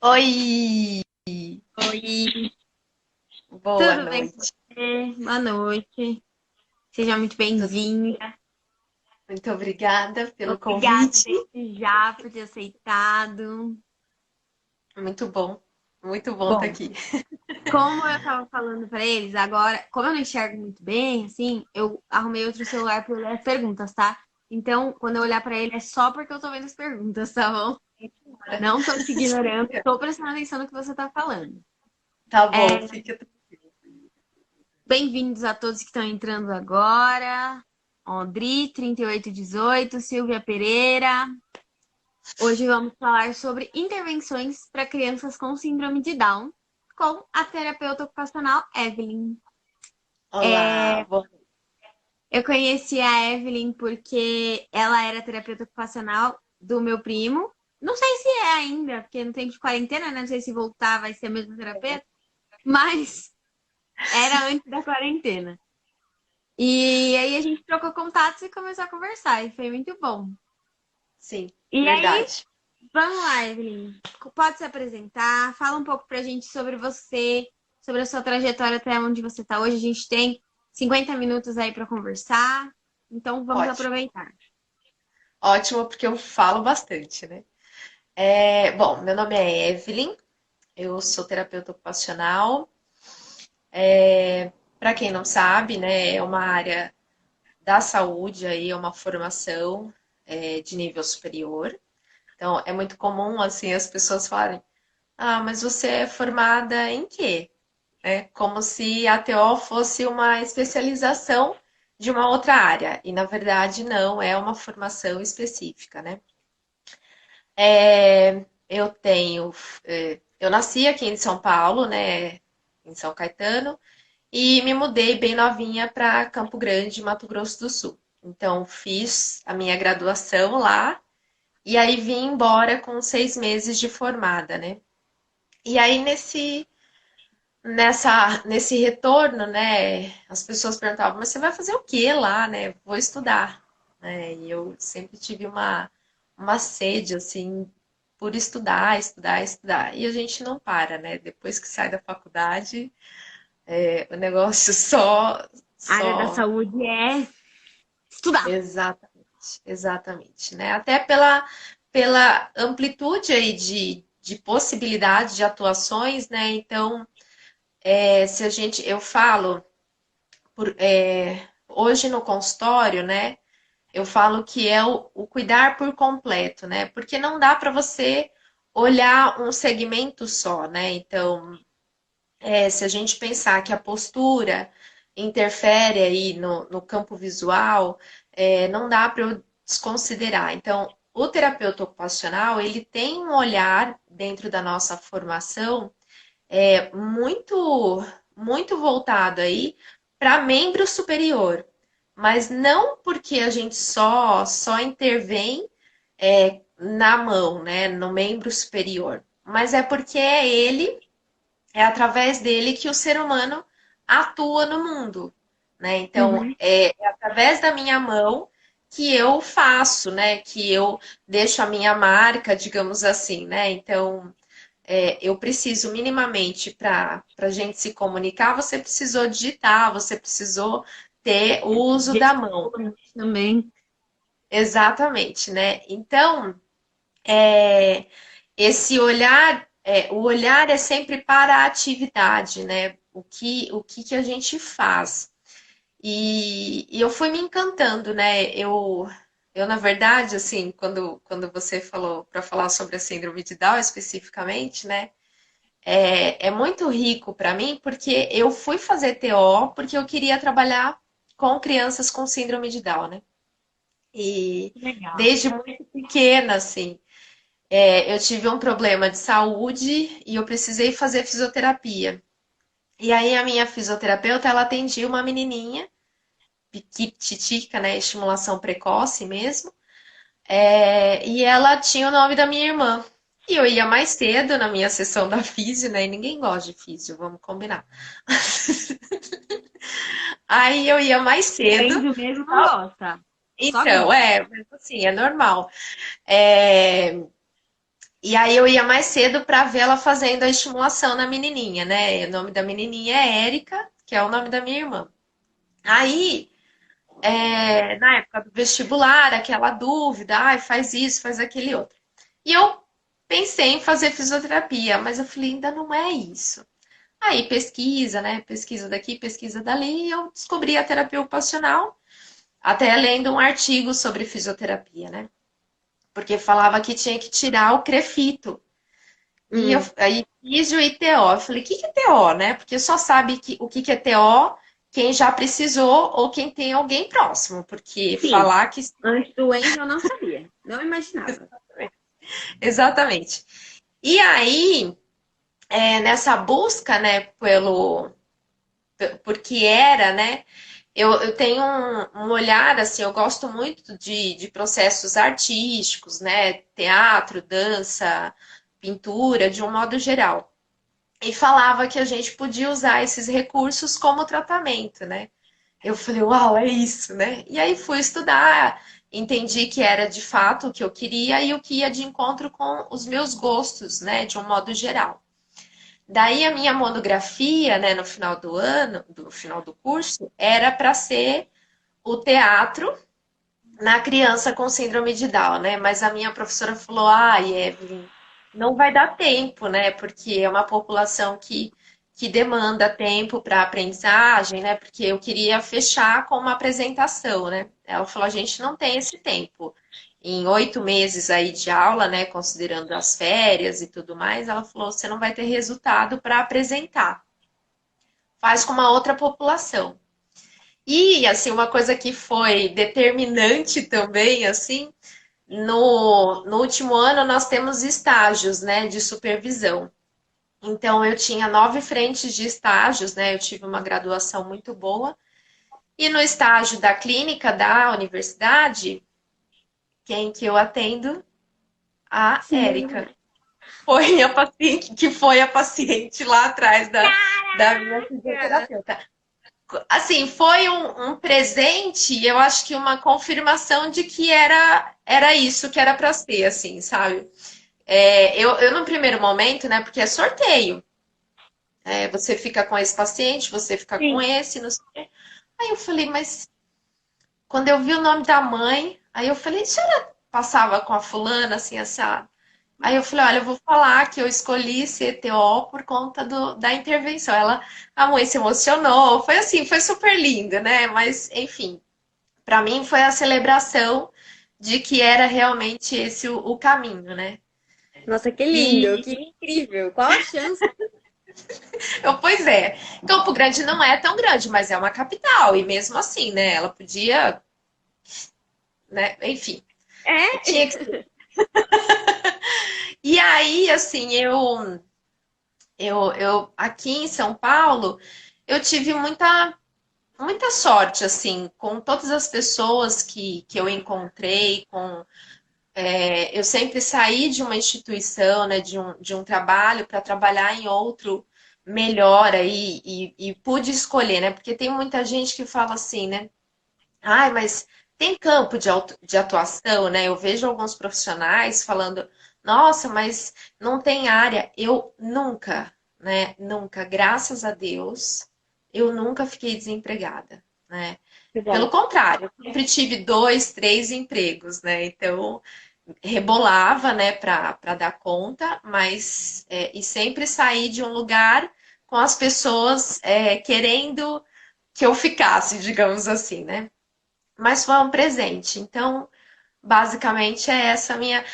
Oi, Oi, boa tudo bem com noite. você? Boa noite. Seja muito Tudo- bem-vinda. Muito obrigada pelo Obrigada convite. desde já por ter aceitado. Muito muito bom estar Bom, aqui. como eu estava falando para eles, agora, como eu não enxergo muito bem, assim, eu arrumei outro celular para olhar as perguntas, tá? Então, quando eu olhar para ele, é só porque eu tô vendo as perguntas, tá bom? Não tô te ignorando, tô prestando atenção no que você tá falando. Tá bom, É, fica. bem-vindos a todos que estão entrando agora. Andri, 3818, Silvia Pereira. Hoje vamos falar sobre intervenções para crianças com síndrome de Down, com a terapeuta ocupacional Evelyn. Olá, boa noite. Eu conheci a Evelyn porque ela era terapeuta ocupacional do meu primo. Não sei se é ainda, porque no tempo de quarentena, né? Não sei se voltar vai ser a mesma terapeuta, mas era antes da quarentena. E aí a gente trocou contatos e começou a conversar, e foi muito bom. Sim, E aí, verdade. vamos lá, Evelyn. Pode se apresentar, fala um pouco pra gente sobre você, sobre a sua trajetória até onde você tá hoje. A gente tem 50 minutos aí pra conversar, então vamos Ótimo. aproveitar. Ótimo, porque eu falo bastante, né? Bom, meu nome é Evelyn, eu sou terapeuta ocupacional. Para quem não sabe, né, é uma área da saúde aí, é uma formação de nível superior. Então, é muito comum, assim, as pessoas falarem: ah, mas você é formada em quê? É como se a TO fosse uma especialização de uma outra área. E, na verdade, não, é uma formação específica, né? Eu tenho... eu nasci aqui em São Paulo, né? Em São Caetano. E me mudei bem novinha para Campo Grande, Mato Grosso do Sul. Então, fiz a minha graduação lá. E aí vim embora com 6 meses de formada, né? E aí nesse retorno, né, as pessoas perguntavam, mas você vai fazer o quê lá, né? Vou estudar, né? E eu sempre tive uma sede, assim, por estudar, estudar, estudar. E a gente não para, né? Depois que sai da faculdade, o negócio A área da só, saúde é estudar. exatamente, né? Até pela amplitude aí de possibilidades de atuações, né? Então, se a gente, eu falo, hoje no consultório, né? Eu falo que é o cuidar por completo, né? Porque não dá para você olhar um segmento só, né? Então, se a gente pensar que a postura interfere aí no campo visual, não dá para eu desconsiderar. Então, o terapeuta ocupacional, ele tem um olhar dentro da nossa formação muito, muito voltado aí para membro superior, mas não porque a gente só intervém na mão, né, no membro superior, mas é porque é através dele que o ser humano atua no mundo, né? Então, Uhum. é através da minha mão que eu faço, né? Que eu deixo a minha marca, digamos assim, né? Então, eu preciso minimamente para a gente se comunicar, você precisou digitar, você precisou ter o uso da mão. Gesticula também. Exatamente, né? Então, é, esse olhar, o olhar é sempre para a atividade, né? O que a gente faz. E eu fui me encantando, né? Na verdade, assim, quando você falou para falar sobre a síndrome de Down especificamente, né? É muito rico para mim, porque eu fui fazer TO porque eu queria trabalhar com crianças com síndrome de Down, né? E Legal. desde muito pequena, assim, eu tive um problema de saúde e eu precisei fazer fisioterapia. E aí a minha fisioterapeuta, ela atendia uma menininha, piquitica, né, estimulação precoce mesmo, e ela tinha o nome da minha irmã. E eu ia mais cedo na minha sessão da físio, né, e ninguém gosta de físio, vamos combinar. Aí eu ia mais cedo, Depende mesmo, não gosta. Só então, gosta. mas assim, é normal. É, E aí eu ia mais cedo para ver ela fazendo a estimulação na menininha, né? O nome da menininha é Érica, que é o nome da minha irmã. Aí, na época do vestibular, aquela dúvida, ai, faz isso, faz aquele outro. E eu pensei em fazer fisioterapia, mas eu falei, ainda não é isso. Aí pesquisa, né? Pesquisa daqui, pesquisa dali, e eu descobri a terapia ocupacional, até lendo um artigo sobre fisioterapia, né? Porque falava que tinha que tirar o crefito. E eu Hum, aí fisio e TO. Eu falei, o que que é TO, né? Porque só sabe o que que é TO quem já precisou ou quem tem alguém próximo. Porque sim. falar que. Antes do Enzo eu não sabia. Não imaginava. Exatamente. E aí, nessa busca, né, porque era, né? Eu tenho um olhar, assim, eu gosto muito de processos artísticos, né? Teatro, dança, pintura, de um modo geral. E falava que a gente podia usar esses recursos como tratamento, né? Eu falei, uau, é isso, né? E aí fui estudar, entendi que era de fato o que eu queria e o que ia de encontro com os meus gostos, né? De um modo geral. Daí a minha monografia, né, no final do ano, do final do curso, era para ser o teatro na criança com síndrome de Down, né? Mas a minha professora falou: ai, Evelyn, não vai dar tempo, né? Porque é uma população que demanda tempo para aprendizagem, né? Porque eu queria fechar com uma apresentação, né? Ela falou: a gente não tem esse tempo. Em 8 meses aí de aula, né? Considerando as férias e tudo mais, ela falou: você não vai ter resultado para apresentar. Faz com uma outra população. E, assim, uma coisa que foi determinante também, assim, no último ano nós temos estágios, né, de supervisão. Então, eu tinha 9 frentes de estágios, né, eu tive uma graduação muito boa. E no estágio da clínica da universidade, quem que eu atendo? A Sim. Érica. Foi a paciente, que foi a paciente lá atrás da minha Caraca! fisioterapeuta. Assim, foi um presente, eu acho que uma confirmação de que era isso que era para ser, assim, sabe? Eu, no primeiro momento, né, porque é sorteio, você fica com esse paciente, você fica com Sim. esse, não sei o quê. Aí eu falei, mas quando eu vi o nome da mãe, aí eu falei, a senhora passava com a fulana, assim, essa. Aí eu falei, olha, eu vou falar que eu escolhi CTO por conta da intervenção. A mãe se emocionou, foi assim, foi super linda, né? Mas, enfim, para mim foi a celebração de que era realmente esse o caminho, né? Nossa, que lindo, E que incrível. Qual a chance? pois é, Campo Grande não é tão grande, mas é uma capital, e mesmo assim, né? Ela podia, né? Enfim, tinha que ser. É? E aí, assim, eu aqui em São Paulo, eu tive muita sorte, assim, com todas as pessoas que eu encontrei, eu sempre saí de uma instituição, né, de um trabalho para trabalhar em outro melhor aí e pude escolher, né? Porque tem muita gente que fala assim, né? Ai, mas tem campo de atuação, né? Eu vejo alguns profissionais falando, nossa, mas não tem área. Eu nunca, né? Nunca, graças a Deus, eu nunca fiquei desempregada, né? Que Pelo bom. contrário, eu sempre tive 2, 3 empregos, né? Então, rebolava, né, para dar conta, mas e sempre saí de um lugar com as pessoas querendo que eu ficasse, digamos assim, né? Mas foi um presente. Então, basicamente é essa minha.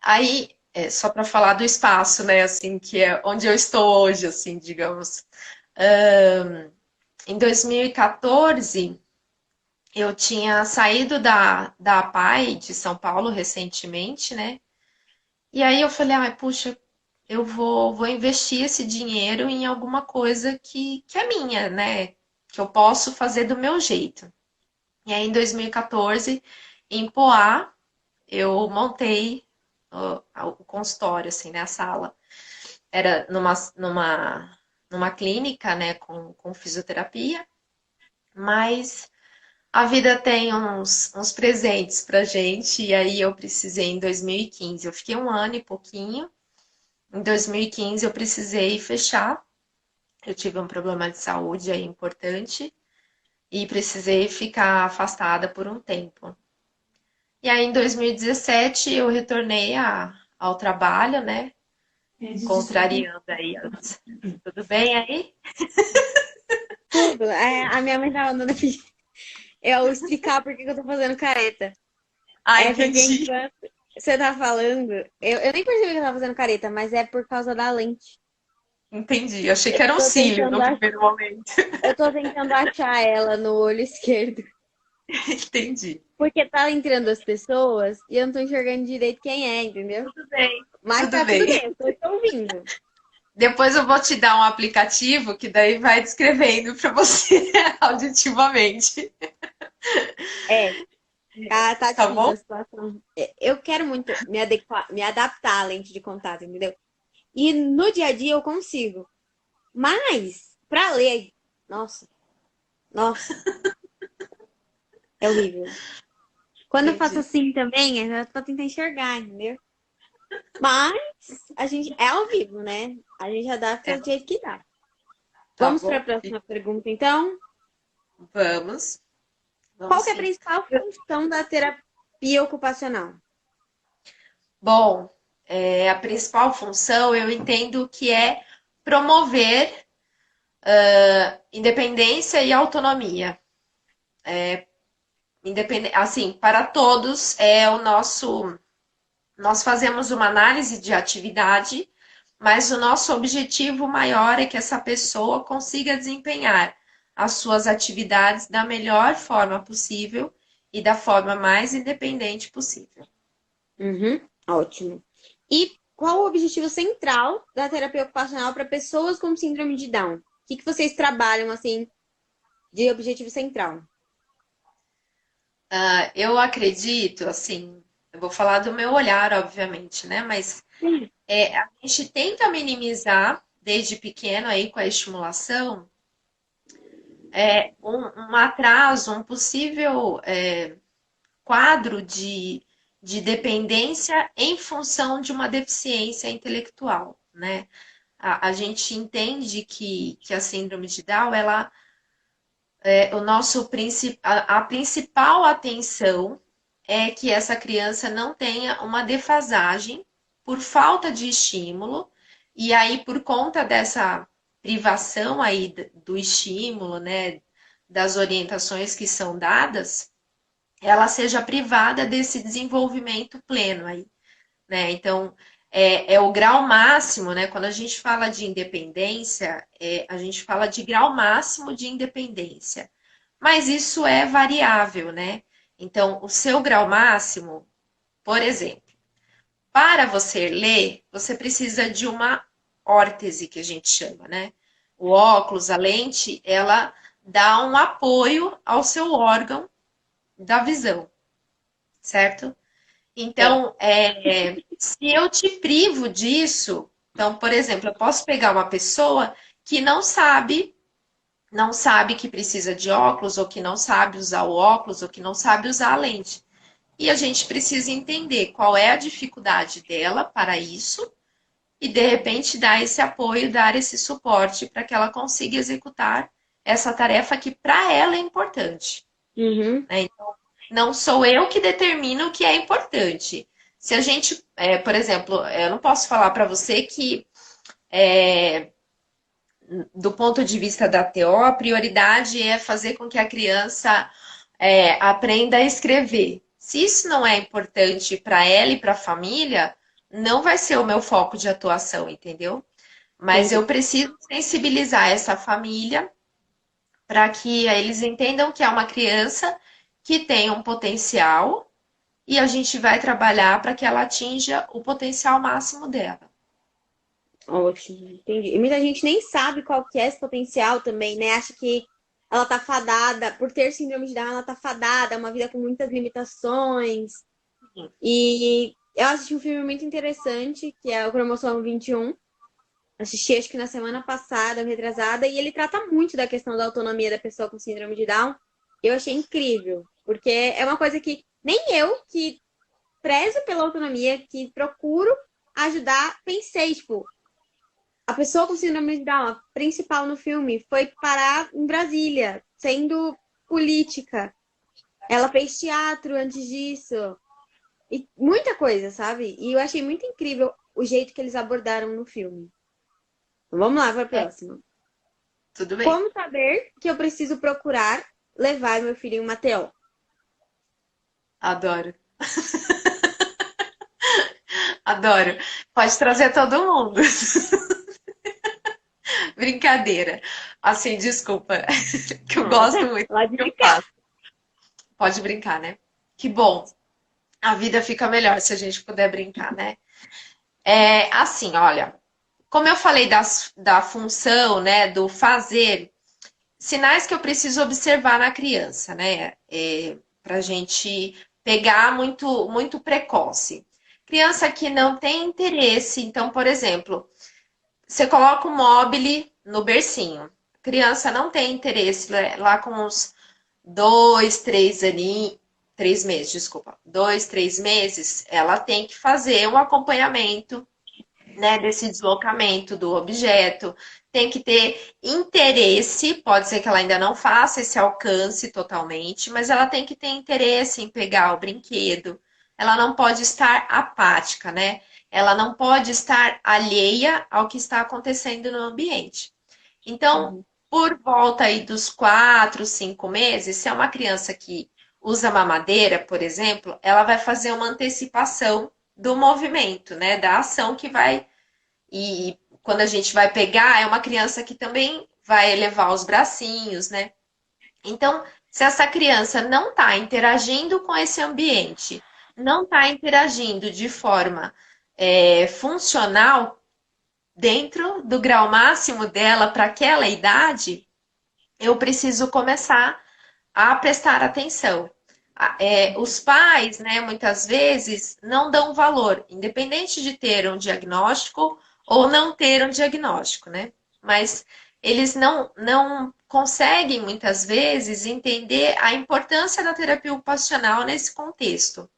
Aí, só para falar do espaço, né, assim, que é onde eu estou hoje, assim, digamos. Em 2014, eu tinha saído da APAE de São Paulo recentemente, né? E aí eu falei, ai, puxa, eu vou investir esse dinheiro em alguma coisa que é minha, né? Que eu posso fazer do meu jeito. E aí, em 2014, em Poá, eu montei o consultório, assim, né? A sala. Era numa clínica, né? Com fisioterapia, mas a vida tem uns presentes pra gente, e aí eu precisei em 2015. Eu fiquei um ano e pouquinho, Em 2015 eu precisei fechar. Eu tive um problema de saúde aí importante e precisei ficar afastada por um tempo. E aí em 2017 eu retornei ao trabalho, né? Contrariando aí Tudo bem aí? Tudo. A minha mãe tava mandando eu explicar por que que eu tô fazendo careta. Ah, É porque entendi. enquanto você tá falando, eu nem percebi que eu tava fazendo careta, mas é por causa da lente. Entendi. Eu achei que Eu era um tô cílio tentando, no primeiro momento. eu tô tentando achar ela no olho esquerdo. Entendi. Porque tá entrando as pessoas e eu não tô enxergando direito quem é, entendeu? Tudo bem, Mas tudo tá tudo bem. bem, eu tô te ouvindo. Depois eu vou te dar um aplicativo que daí vai descrevendo para você auditivamente. É, tá Tá difícil bom? a situação. Eu quero muito me adaptar à lente de contato, entendeu? E no dia a dia eu consigo. Mas, pra ler, nossa, nossa, é horrível. Quando eu faço Entendi. assim também, é pra tentar enxergar, entendeu? Mas a gente é ao vivo, né? A gente É, adapta do jeito que dá. tá Vamos para a bom? próxima pergunta, então. Vamos. Qual Vamos que é a sim. principal função da terapia ocupacional? Bom, a principal função eu entendo que é promover independência e autonomia. Assim, para todos é o nosso. Nós fazemos uma análise de atividade, mas o nosso objetivo maior é que essa pessoa consiga desempenhar as suas atividades da melhor forma possível e da forma mais independente possível. Uhum, ótimo. E qual o objetivo central da terapia ocupacional para pessoas com síndrome de Down? O que vocês trabalham, assim, de objetivo central? Eu acredito, assim, eu vou falar do meu olhar, obviamente, né? Mas Sim. a gente tenta minimizar desde pequeno aí com a estimulação um atraso, um possível quadro de dependência em função de uma deficiência intelectual, né? A gente entende que a síndrome de Down, ela o nosso a principal atenção é que essa criança não tenha uma defasagem por falta de estímulo, e aí por conta dessa privação aí do estímulo, né, das orientações que são dadas, ela seja privada desse desenvolvimento pleno aí, né? Então, é o grau máximo, né? Quando a gente fala de independência, a gente fala de grau máximo de independência. Mas isso é variável, né? Então, o seu grau máximo, por exemplo, para você ler, você precisa de uma órtese, que a gente chama, né? O óculos, a lente, ela dá um apoio ao seu órgão da visão, certo? É. Então, se eu te privo disso, então, por exemplo, eu posso pegar uma pessoa que não sabe que precisa de óculos, ou que não sabe usar o óculos, ou que não sabe usar a lente. E a gente precisa entender qual é a dificuldade dela para isso e, de repente, dar esse apoio, dar esse suporte para que ela consiga executar essa tarefa que para ela é importante. Uhum. Né? Então, não sou eu que determino o que é importante. Se a gente, por exemplo, eu não posso falar para você que, do ponto de vista da TO, a prioridade é fazer com que a criança aprenda a escrever. Se isso não é importante para ela e para a família, não vai ser o meu foco de atuação, entendeu? Mas Entendi. eu preciso sensibilizar essa família para que eles entendam que é uma criança que tem um potencial e a gente vai trabalhar para que ela atinja o potencial máximo dela. Ótimo, entendi. E muita gente nem sabe qual que é esse potencial também, né? Acha que ela tá fadada, por ter síndrome de Down, ela tá fadada, é uma vida com muitas limitações. E eu assisti um filme muito interessante, que é o Cromossomo 21. Assisti acho que na semana passada, retrasada, e ele trata muito da questão da autonomia da pessoa com síndrome de Down. Eu achei incrível, porque é uma coisa que nem eu, que prezo pela autonomia, que procuro ajudar. Pensei, tipo, a pessoa com síndrome de Down, a principal no filme, foi parar em Brasília, sendo política. Ela fez teatro antes disso. E muita coisa, sabe? E eu achei muito incrível o jeito que eles abordaram no filme. Vamos lá para a É, próxima. tudo bem. Como saber que eu preciso procurar levar meu filho em uma TO? Adoro. Adoro. Pode trazer todo mundo. Brincadeira. Assim, desculpa. Que eu gosto muito do Pode que eu ficar. faço. Pode brincar, né? Que bom. A vida fica melhor se a gente puder brincar, né? É assim, olha. Como eu falei da função, né, do fazer, sinais que eu preciso observar na criança, né? Para a gente pegar muito precoce. Criança que não tem interesse, então, por exemplo, você coloca o mobile no bercinho. Criança não tem interesse lá com uns 2, 3 aninhos, 3 meses, desculpa, 2, 3 meses, ela tem que fazer um acompanhamento, né, desse deslocamento do objeto, tem que ter interesse, pode ser que ela ainda não faça esse alcance totalmente, mas ela tem que ter interesse em pegar o brinquedo. Ela não pode estar apática, né? Ela não pode estar alheia ao que está acontecendo no ambiente. Então, Uhum. por volta aí dos 4, 5 meses, se é uma criança que usa mamadeira, por exemplo, ela vai fazer uma antecipação do movimento, né? Da ação que vai. E quando a gente vai pegar, é uma criança que também vai elevar os bracinhos, né? Então, se essa criança não está interagindo com esse ambiente, não está interagindo de forma funcional dentro do grau máximo dela para aquela idade, eu preciso começar a prestar atenção. Os pais, né, muitas vezes, não dão valor, independente de ter um diagnóstico ou não ter um diagnóstico, né? Mas eles não conseguem, muitas vezes, entender a importância da terapia ocupacional nesse contexto.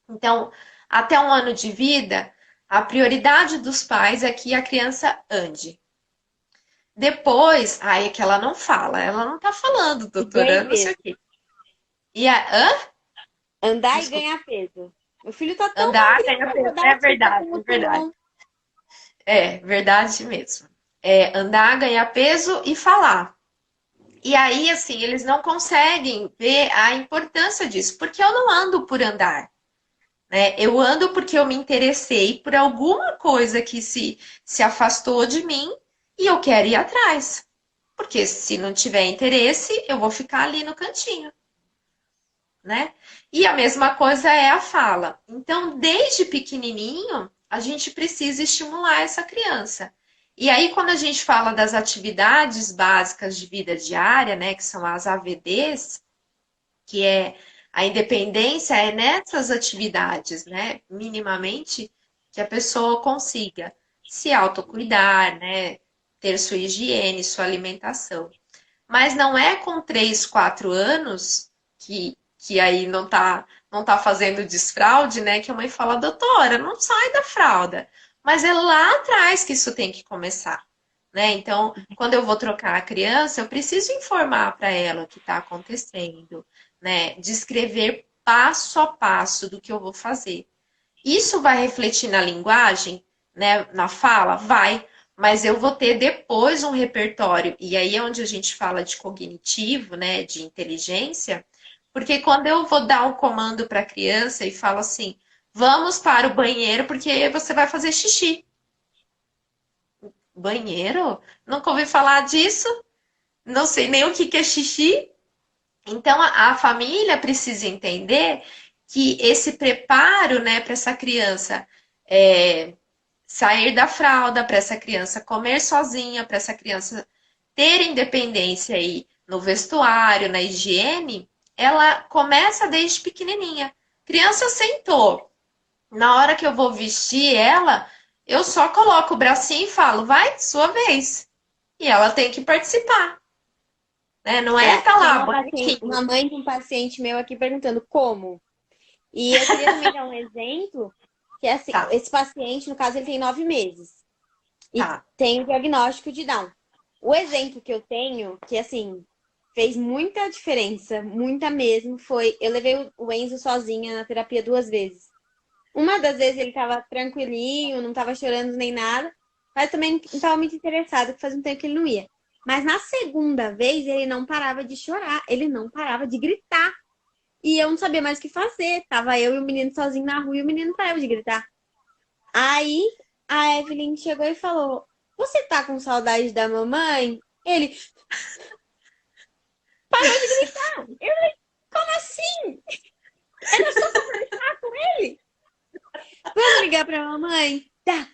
Então, até 1 ano de vida, a prioridade dos pais é que a criança ande. Depois, aí é que ela não fala, ela não tá falando, E ganhe doutora, não sei o peso. quê. E a, hã? Andar e Desculpa. ganhar peso. Meu filho tá tão Andar, magrinho ganha pra peso. rodar É aqui, tá com verdade, é verdade. mutilão. É verdade mesmo. Andar, ganhar peso e falar. E aí, assim, eles não conseguem ver a importância disso, porque eu não ando por andar, né? Eu ando porque eu me interessei por alguma coisa que se afastou de mim e eu quero ir atrás. Porque se não tiver interesse, eu vou ficar ali no cantinho, né? E a mesma coisa é a fala. Então, desde pequenininho, a gente precisa estimular essa criança. E aí, quando a gente fala das atividades básicas de vida diária, né, que são as AVDs, que é a independência, é nessas atividades, né, minimamente, que a pessoa consiga se autocuidar, né, ter sua higiene, sua alimentação. Mas não é com 3, 4 anos que aí não tá fazendo desfraude, né? Que a mãe fala, doutora, não sai da fralda. Mas é lá atrás que isso tem que começar, né? Então, quando eu vou trocar a criança, eu preciso informar para ela o que está acontecendo, né? Descrever passo a passo do que eu vou fazer. Isso vai refletir na linguagem, né? Na fala? Vai. Mas eu vou ter depois um repertório, e aí é onde a gente fala de cognitivo, né? De inteligência, porque quando eu vou dar um comando para a criança e falo assim, vamos para o banheiro, porque você vai fazer xixi. Banheiro? Nunca ouvi falar disso, não sei nem o que que é xixi. Então a família precisa entender que esse preparo, né, para essa criança sair da fralda, para essa criança comer sozinha, para essa criança ter independência aí no vestuário, na higiene, ela começa desde pequenininha. Criança sentou. Na hora que eu vou vestir ela, eu só coloco o bracinho e falo, vai, sua vez. E ela tem que participar, né? Não é tá Tem lá, uma paciente, bonequinho. uma mãe de um paciente meu aqui perguntando como. E eu queria também dar um exemplo Que é assim, Tá, esse paciente, no caso, ele tem 9 meses. E tá. tem o diagnóstico de Down. O exemplo que eu tenho, que assim, fez muita diferença, muita mesmo, foi eu levei o Enzo sozinha na terapia 2 vezes. Uma das vezes ele tava tranquilinho, não tava chorando nem nada, mas também não tava muito interessado, porque fazia um tempo que ele não ia. Mas na segunda vez ele não parava de chorar, ele não parava de gritar. E eu não sabia mais o que fazer. Tava eu e o menino sozinho na rua e o menino não parava de gritar. Aí a Evelyn chegou e falou: Você tá com saudade da mamãe? Ele parou de gritar. Eu falei: Como assim? Era só conversar com ele? Vamos ligar pra mamãe? Tá.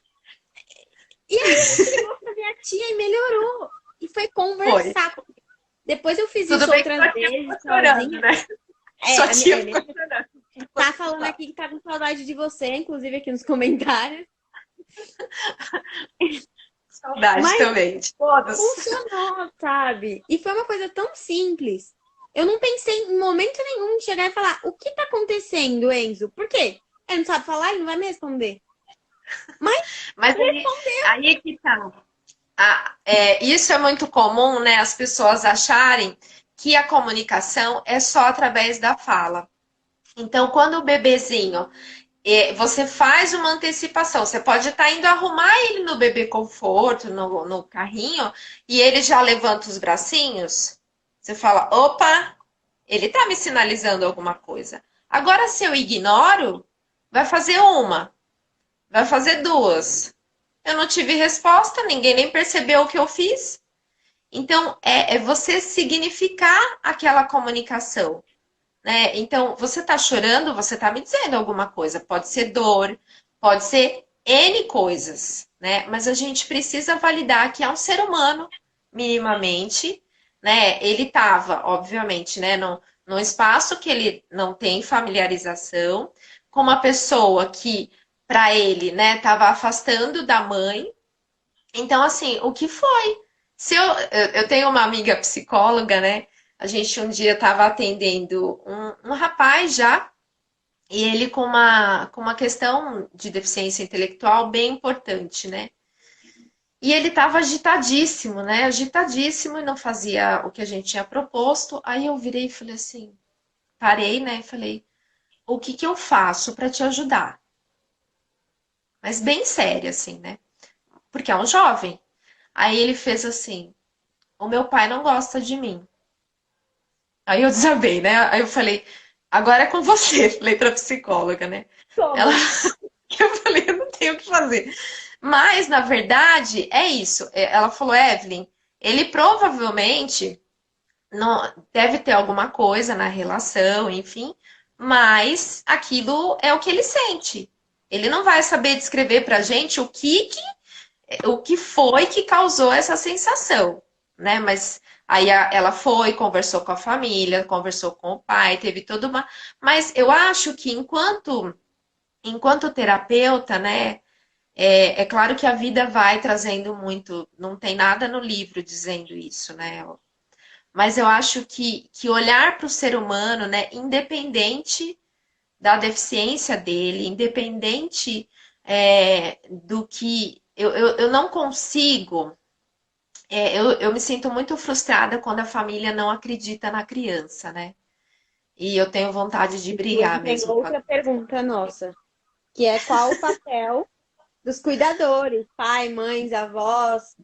E aí a gente ligou pra minha tia e melhorou. E foi Foi. conversar. Depois eu fiz Tudo isso bem que outras sua tia vezes ficou chorando, sozinha. né? É, Sua tia minha ficou tia chorando. tá falando aqui que tá com saudade de você, inclusive aqui nos comentários. Saudade Mas também, de todos. funcionou, sabe? E foi uma coisa tão simples. Eu não pensei em momento nenhum em chegar e falar: O que tá acontecendo, Enzo? Por quê? Ele não sabe falar, ele não vai me responder. Mas Mas aí é que tá. Isso é muito comum, né? As pessoas acharem que a comunicação é só através da fala. Então, quando o bebezinho, você faz uma antecipação, você pode estar indo arrumar ele no bebê conforto, no carrinho, e ele já levanta os bracinhos. Você fala, opa, ele está me sinalizando alguma coisa. Agora, se eu ignoro, vai fazer uma, vai fazer duas. Eu não tive resposta, ninguém nem percebeu o que eu fiz. Então, é você significar aquela comunicação, né? Então, você está chorando, você está me dizendo alguma coisa. Pode ser dor, pode ser N coisas, né? Mas a gente precisa validar que é um ser humano, minimamente, né? Ele estava, obviamente, né, num espaço que ele não tem familiarização, com uma pessoa que, para ele, né, estava afastando da mãe. Então, assim, o que foi? Se eu tenho uma amiga psicóloga, né? A gente um dia estava atendendo um rapaz já, e ele com uma questão de deficiência intelectual bem importante, né? E ele estava agitadíssimo, né? Agitadíssimo e não fazia o que a gente tinha proposto. Aí eu virei e falei assim, parei, né? E falei, o que que eu faço para te ajudar? Mas bem sério, assim, né? Porque é um jovem. Aí ele fez assim, o meu pai não gosta de mim. Aí eu desabei, né? Aí eu falei, agora é com você, letra psicóloga, né? Ela, toma. eu falei, eu não tenho o que fazer. Mas, na verdade, é isso. Ela falou, Evelyn, ele provavelmente não deve ter alguma coisa na relação, enfim, mas aquilo é o que ele sente. Ele não vai saber descrever pra gente o que foi que causou essa sensação, né? Mas aí ela foi, conversou com a família, conversou com o pai, teve toda uma. Mas eu acho que enquanto terapeuta, né? É claro que a vida vai trazendo muito, não tem nada no livro dizendo isso, né? Mas eu acho que olhar para o ser humano, né, independente da deficiência dele, independente do que eu não consigo. Eu me sinto muito frustrada quando a família não acredita na criança, né? E eu tenho vontade de brigar Inclusive, tem mesmo com a. outra pergunta nossa, que é qual o papel dos cuidadores, pai, mães, avós,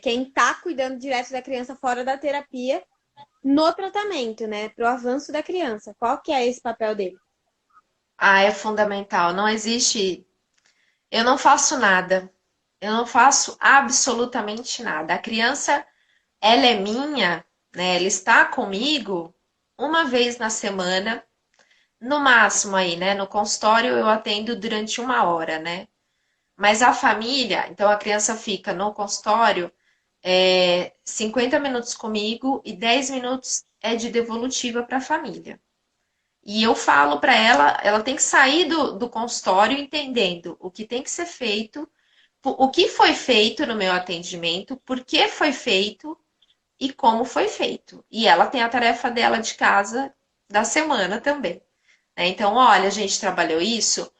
quem tá cuidando direto da criança fora da terapia, no tratamento, né? Pro avanço da criança. Qual que é esse papel dele? Ah, é fundamental. Não existe. Eu não faço nada. Eu não faço absolutamente nada. A criança, ela é minha, né? Ela está comigo uma vez na semana, no máximo aí, né? No consultório eu atendo durante 1 hora, né? Mas a família, então a criança fica no consultório 50 minutos comigo e 10 minutos é de devolutiva para a família. E eu falo para ela, ela tem que sair do consultório entendendo o que tem que ser feito, o que foi feito no meu atendimento, por que foi feito e como foi feito. E ela tem a tarefa dela de casa da semana também, né? Então, olha, a gente trabalhou isso,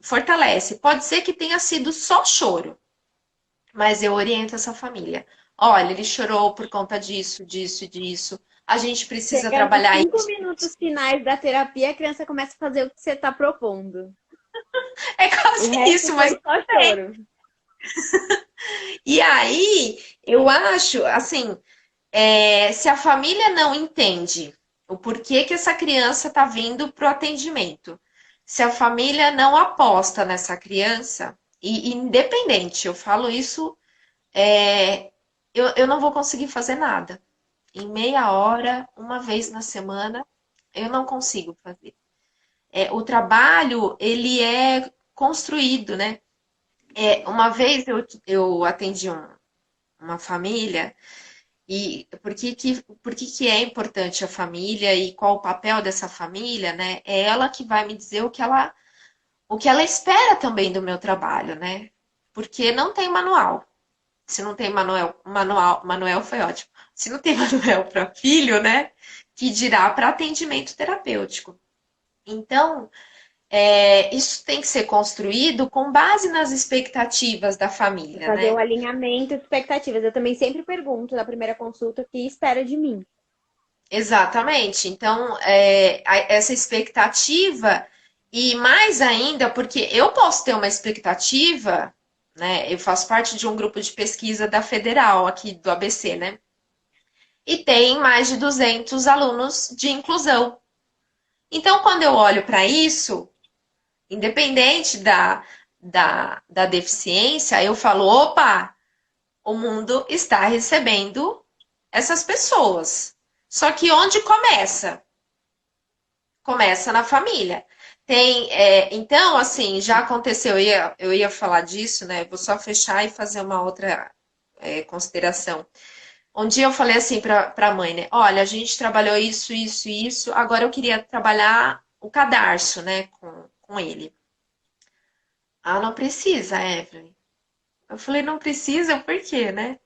fortalece. Pode ser que tenha sido só choro, mas eu oriento essa família. Olha, ele chorou por conta disso, disso e disso. A gente precisa Chega nos trabalhar 5 minutos finais da terapia, a criança começa a fazer o que você está propondo. é O quase resto isso, mas foi só choro. e aí eu acho assim, se a família não entende o porquê que essa criança está vindo para o atendimento, se a família não aposta nessa criança, e independente, eu falo isso, eu não vou conseguir fazer nada. Em meia hora, uma vez na semana, eu não consigo fazer. O trabalho, ele é construído, né? Uma vez eu atendi uma família. E por que que é importante a família e qual o papel dessa família, né? É ela que vai me dizer o que ela espera também do meu trabalho, né? Porque não tem manual. Se não tem manual foi ótimo. Se não tem manual para filho, né? Que dirá para atendimento terapêutico. Então, isso tem que ser construído com base nas expectativas da família, Fazer um né? alinhamento de expectativas. Eu também sempre pergunto na primeira consulta o que espera de mim. Exatamente. Então, essa expectativa, e mais ainda, porque eu posso ter uma expectativa, né? Eu faço parte de um grupo de pesquisa da Federal, aqui do ABC, né? E tem mais de 200 alunos de inclusão. Então, quando eu olho para isso, independente da deficiência, eu falo: opa, o mundo está recebendo essas pessoas. Só que onde começa? Começa na família. Então, assim, já aconteceu, eu ia falar disso, né? Vou só fechar e fazer uma outra consideração. Um dia eu falei assim para a mãe, né? Olha, a gente trabalhou isso, isso e isso, agora eu queria trabalhar o cadarço, né, com ele. Ah, não precisa, Evelyn. Eu falei, não precisa, por quê, né?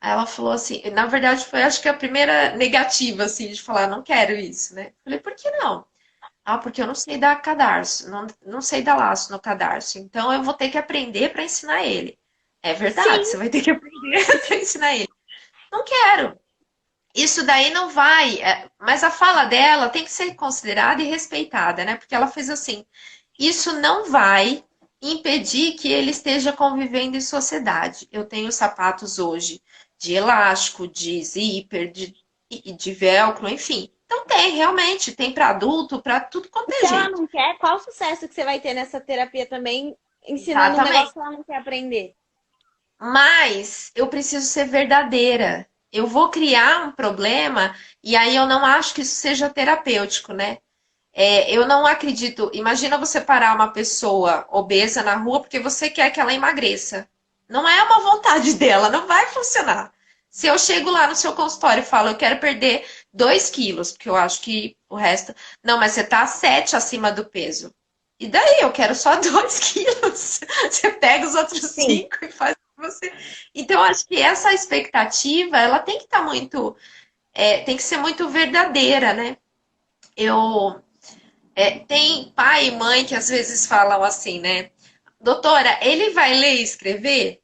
Aí ela falou assim, na verdade foi acho que a primeira negativa, assim, de falar, não quero isso, né? Eu falei, por que não? Ah, porque eu não sei dar cadarço, não sei dar laço no cadarço. Então eu vou ter que aprender para ensinar ele. É verdade, Sim, você vai ter que aprender para ensinar ele. Não quero. Isso daí não vai. Mas a fala dela tem que ser considerada e respeitada, né? Porque ela fez assim: isso não vai impedir que ele esteja convivendo em sociedade. Eu tenho sapatos hoje de elástico, de zíper, de velcro, enfim. Então tem, realmente, tem para adulto, para tudo quanto se é ela jeito. não quer, qual o sucesso que você vai ter nessa terapia também, ensinando um negócio Exatamente. que ela não quer aprender? Mas eu preciso ser verdadeira. Eu vou criar um problema e aí eu não acho que isso seja terapêutico, né? Eu não acredito. Imagina você parar uma pessoa obesa na rua porque você quer que ela emagreça. Não é uma vontade dela, não vai funcionar. Se eu chego lá no seu consultório e falo, eu quero perder 2 quilos, porque eu acho que o resto. Não, mas você tá 7 acima do peso. E daí? Eu quero só 2 quilos. Você pega os outros Sim. 5 e faz você. Então, eu acho que essa expectativa, ela tem que estar muito. Tem que ser muito verdadeira, né? Eu. Tem pai e mãe que às vezes falam assim, né? Doutora, ele vai ler e escrever?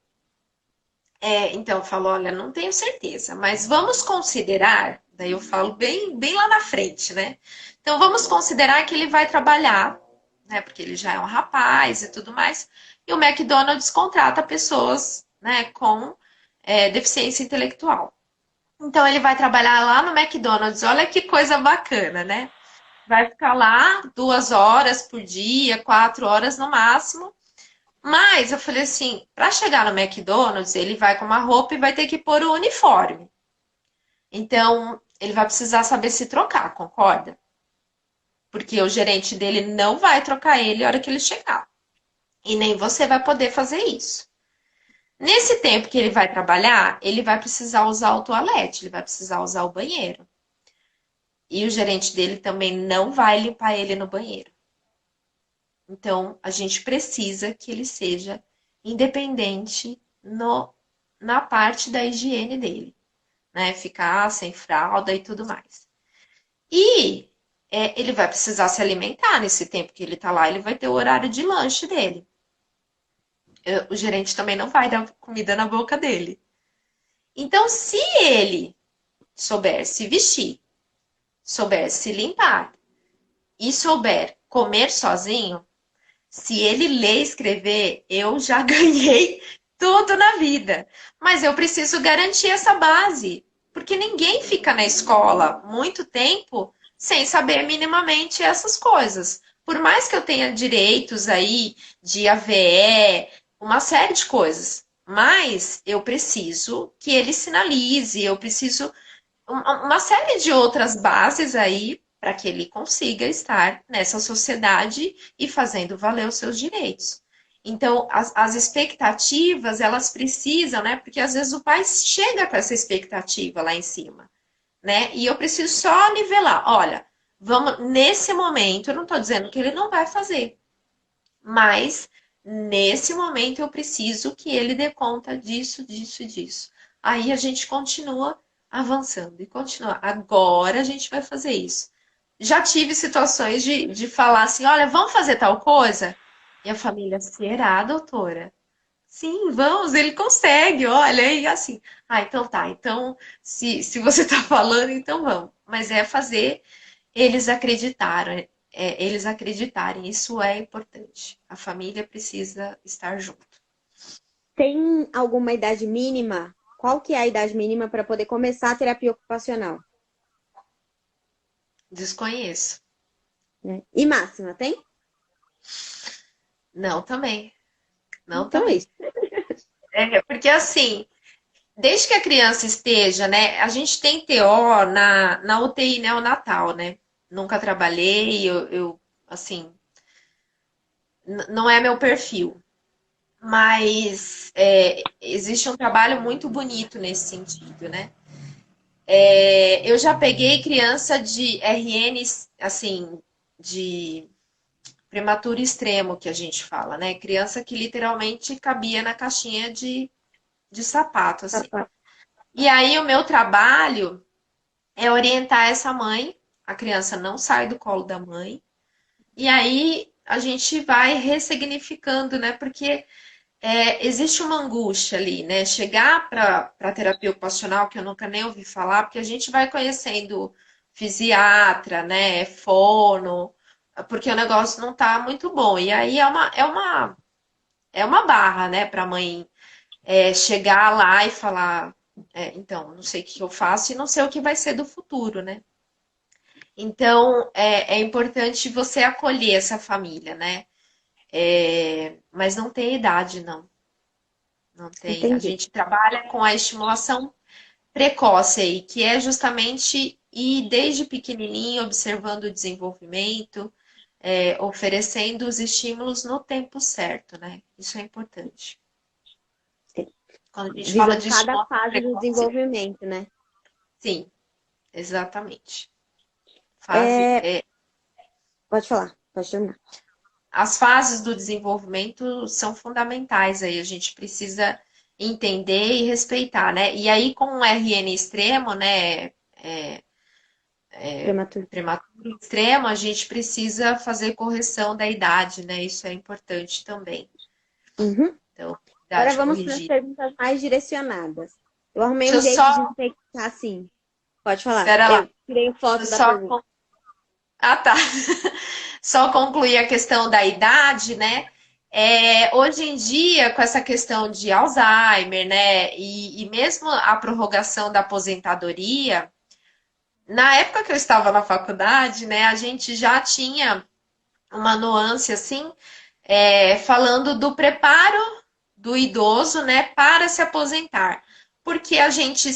Então eu falo, olha, não tenho certeza, mas vamos considerar, daí eu falo bem, bem lá na frente, né? Então vamos considerar que ele vai trabalhar, né? Porque ele já é um rapaz e tudo mais, e o McDonald's contrata pessoas, né, com deficiência intelectual. Então ele vai trabalhar lá no McDonald's, olha que coisa bacana, né? Vai ficar lá 2 horas por dia, 4 horas no máximo. Mas eu falei assim, para chegar no McDonald's, ele vai com uma roupa e vai ter que pôr o uniforme. Então, ele vai precisar saber se trocar, concorda? Porque o gerente dele não vai trocar ele na hora que ele chegar. E nem você vai poder fazer isso. Nesse tempo que ele vai trabalhar, ele vai precisar usar o toalete, ele vai precisar usar o banheiro. E o gerente dele também não vai limpar ele no banheiro. Então, a gente precisa que ele seja independente na parte da higiene dele, né? Ficar sem fralda e tudo mais. E ele vai precisar se alimentar nesse tempo que ele está lá, ele vai ter o horário de lanche dele. O gerente também não vai dar comida na boca dele. Então, se ele souber se vestir, souber se limpar e souber comer sozinho, se ele ler e escrever, eu já ganhei tudo na vida. Mas eu preciso garantir essa base, porque ninguém fica na escola muito tempo sem saber minimamente essas coisas. Por mais que eu tenha direitos aí de AVE, uma série de coisas, mas eu preciso que ele sinalize, eu preciso uma série de outras bases aí para que ele consiga estar nessa sociedade e fazendo valer os seus direitos. Então, as expectativas, elas precisam, né? Porque às vezes o pai chega com essa expectativa lá em cima, né? E eu preciso só nivelar. Olha, vamos, nesse momento, eu não estou dizendo que ele não vai fazer, mas nesse momento eu preciso que ele dê conta disso, disso e disso. Aí a gente continua avançando e continua. Agora a gente vai fazer isso. Já tive situações de falar assim: olha, vamos fazer tal coisa? E a família, será, doutora? Sim, vamos, ele consegue, olha, e assim. Ah, então tá. Então, se você tá falando, então vamos. Mas é fazer eles acreditaram, eles acreditarem, isso é importante. A família precisa estar junto. Tem alguma idade mínima? Qual que é a idade mínima para poder começar a terapia ocupacional? Desconheço. Né? E máxima, tem? Não também. Não Então é também. isso. Porque assim, desde que a criança esteja, né? A gente tem TO na UTI neonatal, né? Nunca trabalhei, assim, não é meu perfil. Mas existe um trabalho muito bonito nesse sentido, né? Eu já peguei criança de RN, assim, de prematuro extremo, que a gente fala, né? Criança que literalmente cabia na caixinha de sapato, assim. E aí o meu trabalho é orientar essa mãe, a criança não sai do colo da mãe, e aí a gente vai ressignificando, né? Porque existe uma angústia ali, né? Chegar para a terapia ocupacional, que eu nunca nem ouvi falar, porque a gente vai conhecendo fisiatra, né? Fono, porque o negócio não tá muito bom. E aí é uma barra, né, para a mãe chegar lá e falar, então, não sei o que eu faço e não sei o que vai ser do futuro, né? Então, é importante você acolher essa família, né? Mas não tem idade, não. Não tem. A Entendi. gente trabalha com a estimulação precoce aí, que é justamente ir desde pequenininho, observando o desenvolvimento, oferecendo os estímulos no tempo certo, né? Isso é importante. Sim. Quando a gente fala Visando de cada estimulação fase do precoce, desenvolvimento, né? sim, exatamente. Fase, É, pode falar, pode terminar. as fases do desenvolvimento são fundamentais aí, a gente precisa entender e respeitar, né? E aí, com o RN extremo, né? Prematuro. Prematuro extremo, a gente precisa fazer correção da idade, né? Isso é importante também. Uhum. Então, Agora idade vamos para as corrigida. perguntas mais direcionadas. Eu arrumei Deixa um eu jeito de só. não ter que ficar assim. Pode falar. Pera lá. Eu tirei Deixa eu foto da só. pergunta. Ah, tá. Só concluir a questão da idade, né? Hoje em dia, com essa questão de Alzheimer, né? E mesmo a prorrogação da aposentadoria, na época que eu estava na faculdade, né, a gente já tinha uma nuance assim, falando do preparo do idoso, né, para se aposentar. Porque a gente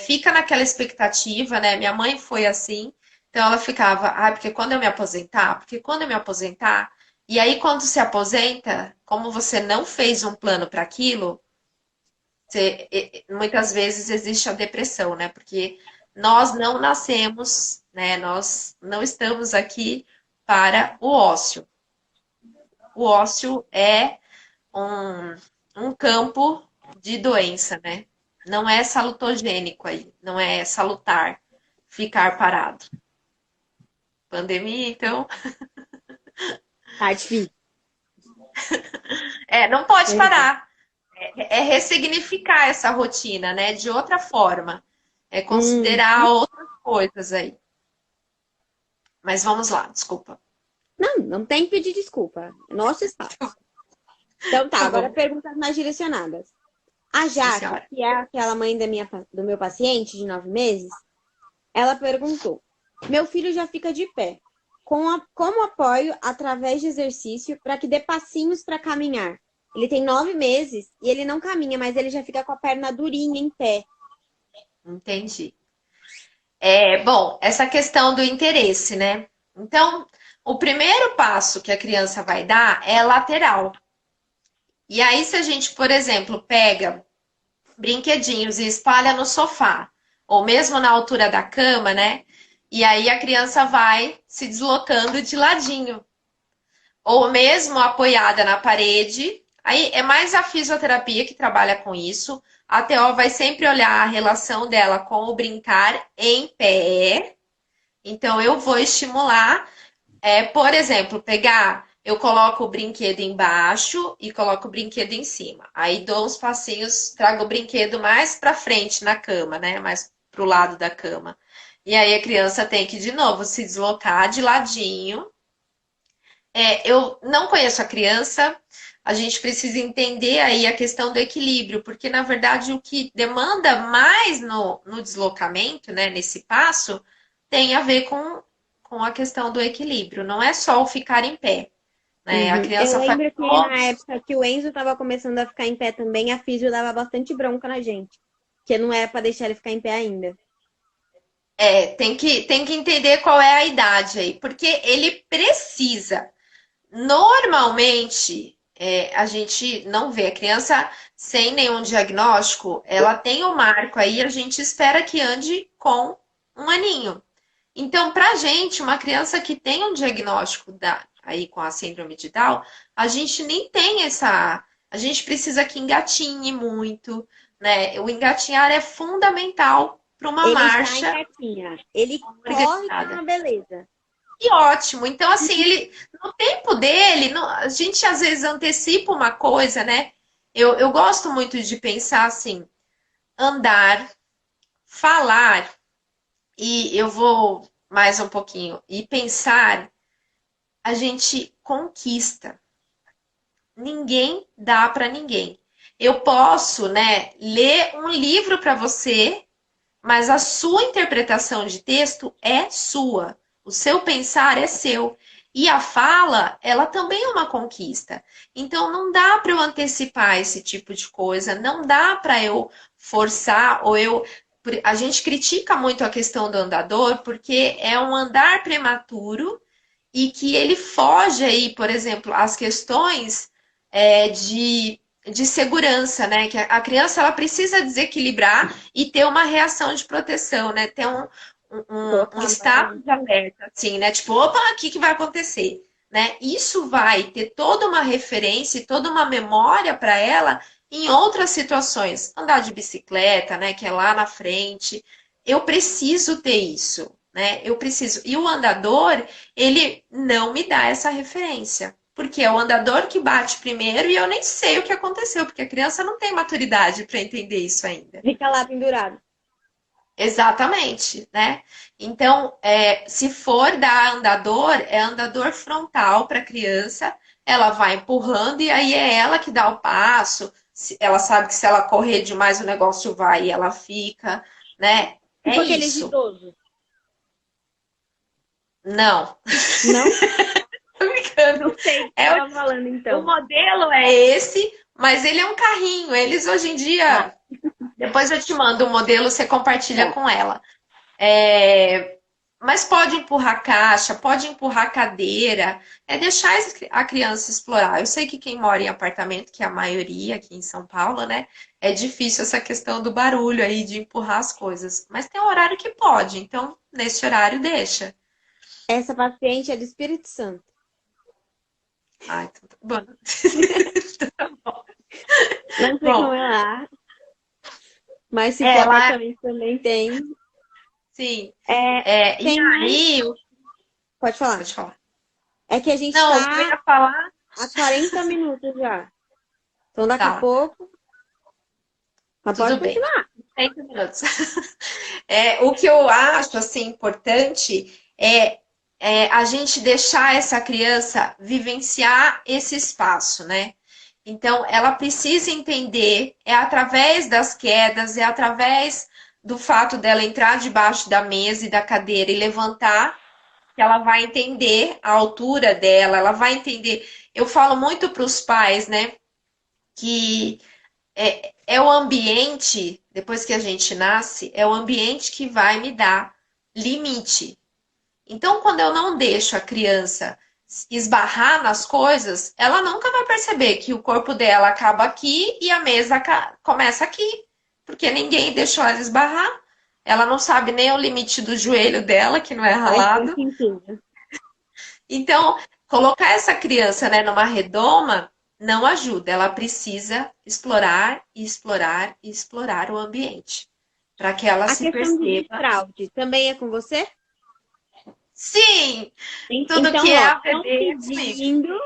fica naquela expectativa, né? Minha mãe foi assim, então ela ficava, porque quando eu me aposentar, porque quando eu me aposentar, e aí quando se aposenta, como você não fez um plano para aquilo, muitas vezes existe a depressão, né? Porque nós não nascemos, né? Nós não estamos aqui para o ócio. O ócio é um campo de doença, né? Não é salutogênico aí, não é salutar ficar parado. pandemia, então. Tá difícil. Não pode Pois é. parar. É ressignificar essa rotina, né? De outra forma. É Hum. considerar outras coisas aí. Mas vamos lá, desculpa. Não, não tem que pedir desculpa. É nosso espaço. Então tá, Tá agora bom. perguntas mais direcionadas. A Sim, Jaque, senhora. que é aquela mãe do meu paciente de 9 meses, ela perguntou: Meu filho já fica de pé. Como apoio através de exercício para que dê passinhos para caminhar? Ele tem 9 meses e ele não caminha, mas ele já fica com a perna durinha em pé. Entendi. Bom, essa questão do interesse, né? Então, o primeiro passo que a criança vai dar é lateral. E aí, se a gente, por exemplo, pega brinquedinhos e espalha no sofá, ou mesmo na altura da cama, né? E aí a criança vai se deslocando de ladinho, ou mesmo apoiada na parede. Aí é mais a fisioterapia que trabalha com isso. A TO vai sempre olhar a relação dela com o brincar em pé. Então eu vou estimular, por exemplo, eu coloco o brinquedo embaixo e coloco o brinquedo em cima. Aí dou uns passinhos, trago o brinquedo mais para frente na cama, né? Mais pro lado da cama. E aí a criança tem que, de novo, se deslocar de ladinho. Eu não conheço a criança, a gente precisa entender aí a questão do equilíbrio, porque na verdade o que demanda mais no deslocamento, né, nesse passo, tem a ver com a questão do equilíbrio, não é só o ficar em pé, né? A Uhum. Eu criança faz lembro que todo. na época que o Enzo estava começando a ficar em pé também, a físio dava bastante bronca na gente. Que não era para deixar ele ficar em pé ainda. Tem que entender qual é a idade aí, porque ele precisa. Normalmente, a gente não vê a criança sem nenhum diagnóstico, ela tem o marco aí, a gente espera que ande com um aninho. Então, para a gente, uma criança que tem um diagnóstico aí com a síndrome de Down, a gente nem tem essa. A gente precisa que engatinhe muito, né? O engatinhar é fundamental para uma Ele já marcha engatinha. Ele corre que é organizada. uma beleza. E ótimo. Então, assim, ele, no tempo dele, a gente às vezes antecipa uma coisa, né? Eu gosto muito de pensar assim, andar, falar, e eu vou mais um pouquinho, e pensar, a gente conquista. Ninguém dá para ninguém. Eu posso, né, ler um livro para você, mas a sua interpretação de texto é sua. O seu pensar é seu. E a fala, ela também é uma conquista. Então não dá para eu antecipar esse tipo de coisa, não dá para eu forçar ou eu. A gente critica muito a questão do andador porque é um andar prematuro e que ele foge aí, por exemplo, às questões de segurança, né? Que a criança ela precisa desequilibrar e ter uma reação de proteção, né? Ter um estado Totalmente. de alerta, assim, né? Tipo, opa, o que vai acontecer? Né? Isso vai ter toda uma referência e toda uma memória para ela em outras situações. Andar de bicicleta, né? Que é lá na frente. Eu preciso ter isso, né? Eu preciso. E o andador, ele não me dá essa referência. Porque é o andador que bate primeiro e eu nem sei o que aconteceu, porque a criança não tem maturidade para entender isso ainda. Fica lá pendurado. Exatamente, né? Então, se for dar andador, é andador frontal para a criança, ela vai empurrando e aí é ela que dá o passo. Ela sabe que se ela correr demais o negócio vai e ela fica, né? É Tipo aqueles isso. idosos. Não, Não? tô brincando. Não sei o que É você tá falando, o então. modelo é esse, mas ele é um carrinho. Eles hoje em Tá, dia, depois eu te mando o modelo, você compartilha tá. com ela. É, mas pode empurrar caixa, pode empurrar cadeira, é deixar a criança explorar. Eu sei que quem mora em apartamento, que é a maioria aqui em São Paulo, né? É difícil essa questão do barulho aí de empurrar as coisas. Mas tem um horário que pode, então nesse horário deixa. Essa paciente é do Espírito Santo. Ah, então tá bom. Tá bom. Não sei como Bom, é lá, mas se for ela, apartamento também tem. sim. É, E tem mais. aí, Pode falar. Pode falar. É que a gente Não, eu tá ia falar. há 40 minutos já. Então daqui a Tá, pouco. Mas pode tudo bem. continuar. 30 minutos. O que eu acho assim importante é a gente deixar essa criança vivenciar esse espaço, né? Então, ela precisa entender, é através das quedas, é através do fato dela entrar debaixo da mesa e da cadeira e levantar, que ela vai entender a altura dela, ela vai entender. Eu falo muito para os pais, né, que é o ambiente, depois que a gente nasce, é o ambiente que vai me dar limite. Então, quando eu não deixo a criança esbarrar nas coisas, ela nunca vai perceber que o corpo dela acaba aqui e a mesa começa aqui, porque ninguém deixou ela esbarrar. Ela não sabe nem o limite do joelho dela, que não é Faz muito ralado. sentido. Então, colocar essa criança, né, numa redoma não ajuda. Ela precisa explorar e explorar e explorar o ambiente para que ela A se questão de perceba. desfraude também é com você? Sim, tudo Então, que é ó, a estão bebê é comigo. pedindo.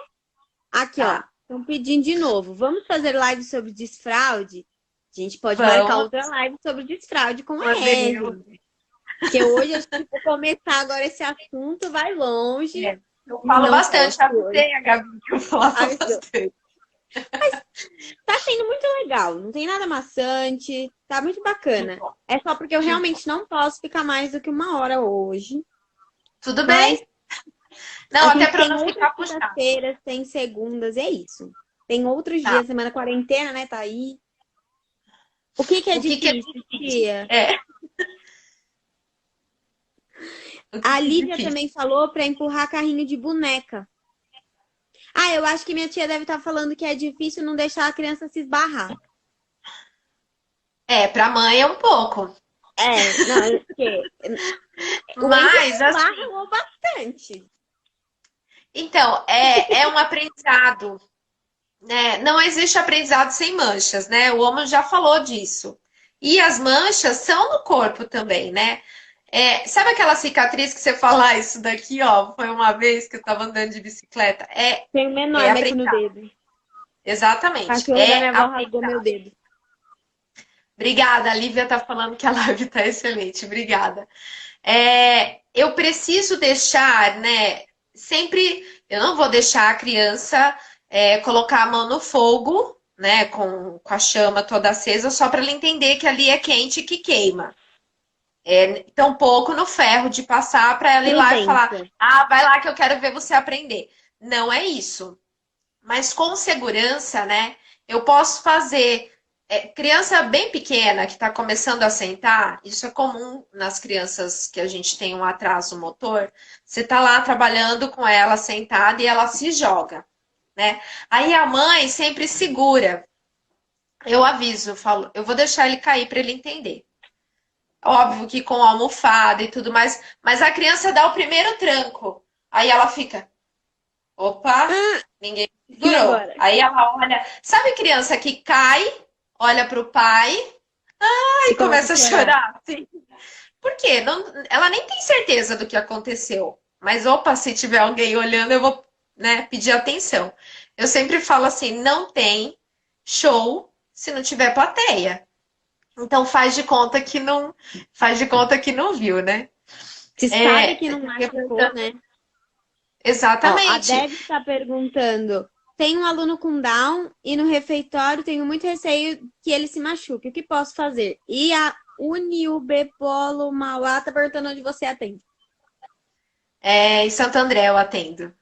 Aqui, ó. Tá, Estão pedindo de novo. Vamos fazer live sobre desfraude? A gente pode marcar vamos. outra live sobre desfraude com a Podemos. Evelyn. Porque hoje, acho que for começar agora esse assunto, vai longe. É. Eu E falo não bastante, posso hoje. avisei a Gabi que eu falava Avisou. bastante. Tá sendo muito legal. Não tem nada maçante. Tá muito bacana. É só porque eu Que bom. realmente não posso ficar mais do que 1 hora hoje. Tudo Mas bem? Não, a até gente para tem não outras ficar puxado. quintas-feiras, tem segundas, é isso. Tem outros Tá. dias, semana quarentena, né? Tá aí. O que que é O que que é difícil, difícil? tia? O que A que é Lívia difícil? também falou pra empurrar carrinho de boneca. Ah, eu acho que minha tia deve estar falando que é difícil não deixar a criança se esbarrar. Para mãe é um pouco. É, não, porque o Enzo Mas, assim, esbarrou bastante. então, é um aprendizado, né? Não existe aprendizado sem manchas, né? O homem já falou disso. E as manchas são no corpo também, né? Sabe aquela cicatriz que você fala, ah, isso daqui, ó, foi uma vez que eu tava andando de bicicleta? Tem um menor É aqui no aprendizado. dedo. O Exatamente. cachorro da É minha avó rasgou meu aprendizado. dedo. Obrigada, a Lívia tá falando que a live tá excelente. Obrigada. Eu preciso deixar, né? Sempre, eu não vou deixar a criança colocar a mão no fogo, né? Com a chama toda acesa, só para ela entender que ali é quente e que queima. Tampouco no ferro de passar para ela ir lá e falar: Prudência. ah, vai lá que eu quero ver você aprender. Não é isso. Mas com segurança, né? Eu posso fazer. Criança bem pequena que está começando a sentar, isso é comum nas crianças que a gente tem um atraso motor. Você está lá trabalhando com ela sentada e ela se joga, né? Aí a mãe sempre segura. Eu aviso, eu falo, eu vou deixar ele cair para ele entender. Óbvio que com almofada e tudo mais, mas a criança dá o primeiro tranco. Aí ela fica, opa, ninguém E segurou. agora? Aí ela olha, sabe criança que cai, olha para o pai E e começa começa a a chorar. chorar? Sim. Por quê? Ela nem tem certeza do que aconteceu. Mas, opa, se tiver alguém olhando, eu vou, né, pedir atenção. Eu sempre falo assim, não tem show se não tiver plateia. Então faz de conta que não viu, né? Se sabe que não Eu fiquei machucou, pensando- né? Ó, a Exatamente. Deb está perguntando: tem um aluno com Down e no refeitório tenho muito receio que ele se machuque. O que posso fazer? E a Uniube Polo Mauá está perguntando onde você atende. Em Santo André eu atendo,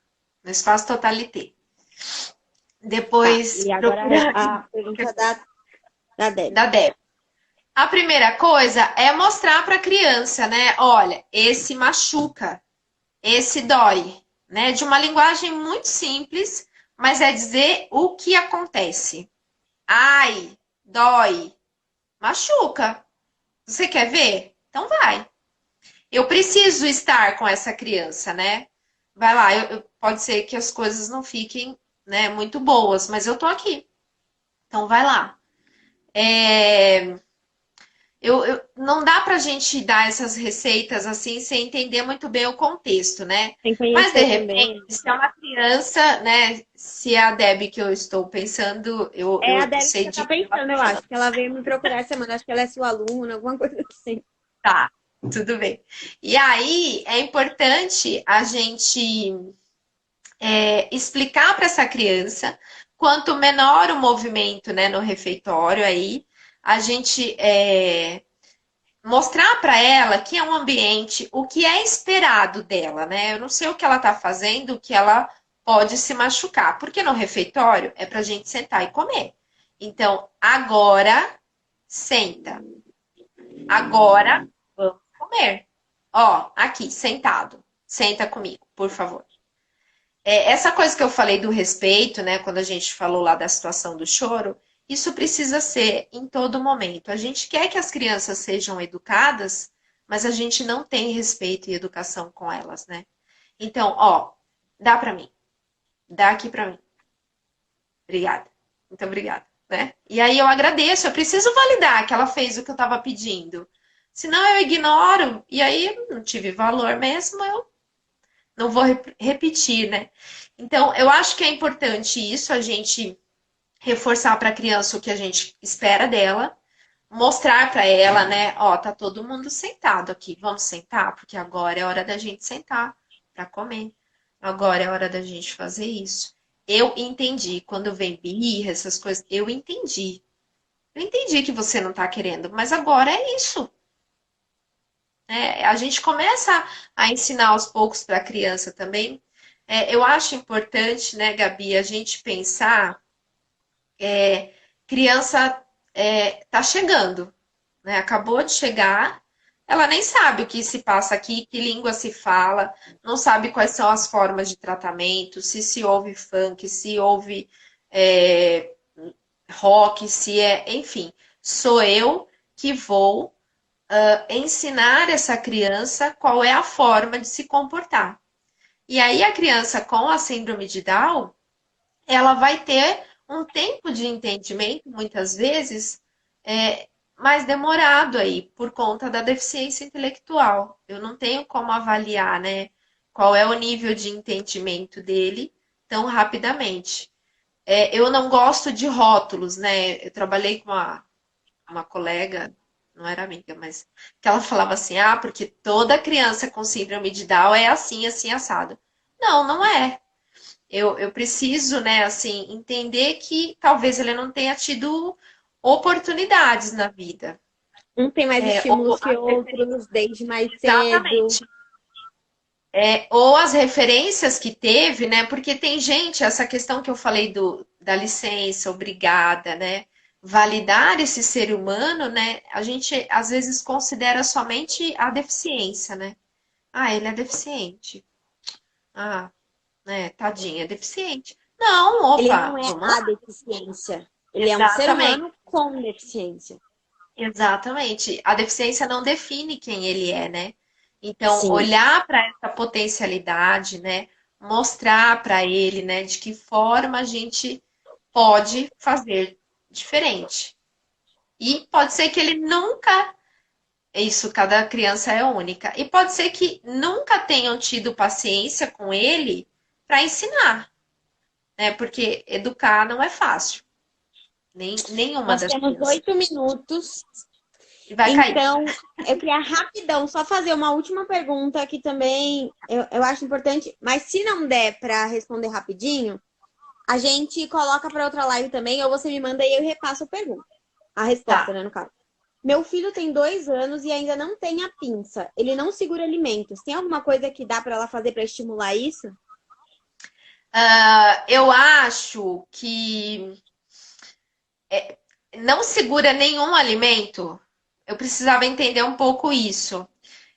no Espaço Totalité. Tá, Depois e agora procura a pergunta da Deb. da Débora. A primeira coisa é mostrar para a criança, né? Olha, esse machuca, esse dói, né? De uma linguagem muito simples, mas é dizer o que acontece. Ai, dói, machuca. Você quer ver? Então vai. Eu preciso estar com essa criança, né? Vai lá, pode ser que as coisas não fiquem, né, muito boas, mas eu tô aqui. Então vai lá. não dá pra gente dar essas receitas assim sem entender muito bem o contexto, né? Tem que Mas de conhecer repente, também. se é uma criança, né? Se é a Debbie que eu estou pensando, É a eu Débora que sei você tá de quem ela pensando, está eu falando. acho. Que ela veio me procurar essa semana. Acho que ela é sua aluna, alguma coisa assim. Tá, tudo bem. E aí é importante a gente explicar para essa criança, quanto menor o movimento, né, no refeitório aí, a gente mostrar para ela que é um ambiente, o que é esperado dela, né? Eu não sei o que ela está fazendo, que ela pode se machucar, porque no refeitório é para a gente sentar e comer. Então, agora, senta. Agora, vamos comer. Ó, aqui, sentado. Senta comigo, por favor. Essa coisa que eu falei do respeito, né, quando a gente falou lá da situação do choro, isso precisa ser em todo momento. A gente quer que as crianças sejam educadas, mas a gente não tem respeito e educação com elas, né? Então, ó, dá para mim, dá aqui para mim. Obrigada, muito obrigada, né? E aí eu agradeço, eu preciso validar que ela fez o que eu estava pedindo. Senão eu ignoro e aí não tive valor mesmo, eu não vou repetir, né? Então, eu acho que é importante isso, a gente reforçar para a criança o que a gente espera dela, mostrar para ela, né? Ó, tá todo mundo sentado aqui, vamos sentar, porque agora é hora da gente sentar para comer. Agora é hora da gente fazer isso. Eu entendi, quando vem birra, essas coisas, eu entendi. Eu entendi que você não tá querendo, mas agora é isso. A gente começa a ensinar aos poucos para a criança também. Eu acho importante, né, Gabi, a gente pensar, criança tá chegando, né? Acabou de chegar, ela nem sabe o que se passa aqui, que língua se fala, não sabe quais são as formas de tratamento, se ouve funk, se ouve é, rock, se é, enfim, sou eu que vou ensinar essa criança qual é a forma de se comportar. E aí a criança com a síndrome de Down, ela vai ter um tempo de entendimento, muitas vezes, mais demorado aí, por conta da deficiência intelectual. Eu não tenho como avaliar, né, qual é o nível de entendimento dele tão rapidamente. Eu não gosto de rótulos, né? Eu trabalhei com uma colega, não era amiga, mas que ela falava assim: ah, porque toda criança com síndrome de Down é assim, assim, assado. Não, não é. Eu preciso, né, assim, entender que talvez ele não tenha tido oportunidades na vida. Um tem mais Ou estímulos que as referências. outros, desde mais cedo. Exatamente. Ou as referências que teve, né? Porque tem gente, essa questão que eu falei da licença, obrigada, né? Validar esse ser humano, né? A gente às vezes considera somente a deficiência, né? Ah, ele é deficiente. Ah, né? Tadinho, é deficiente. Não, Ele não opa, é vamos a lá. deficiência. Ele é um ser Exatamente, humano com deficiência. exatamente. A deficiência não define quem ele é, né? Então, Sim. olhar para essa potencialidade, né? Mostrar para ele, né, de que forma a gente pode fazer diferente. E pode ser que ele nunca, isso, cada criança é única. E pode ser que nunca tenham tido paciência com ele para ensinar, né? Porque educar não é fácil. Nenhuma Nós das temos crianças. 8 minutos. E vai cair. Então, eu queria rapidão só fazer uma última pergunta que também eu acho importante, mas se não der para responder rapidinho, a gente coloca para outra live também, ou você me manda e eu repasso a pergunta. A resposta, Tá. né, no caso. Meu filho tem 2 anos e ainda não tem a pinça. Ele não segura alimentos. Tem alguma coisa que dá para ela fazer para estimular isso? Eu acho que não segura nenhum alimento. Eu precisava entender um pouco isso.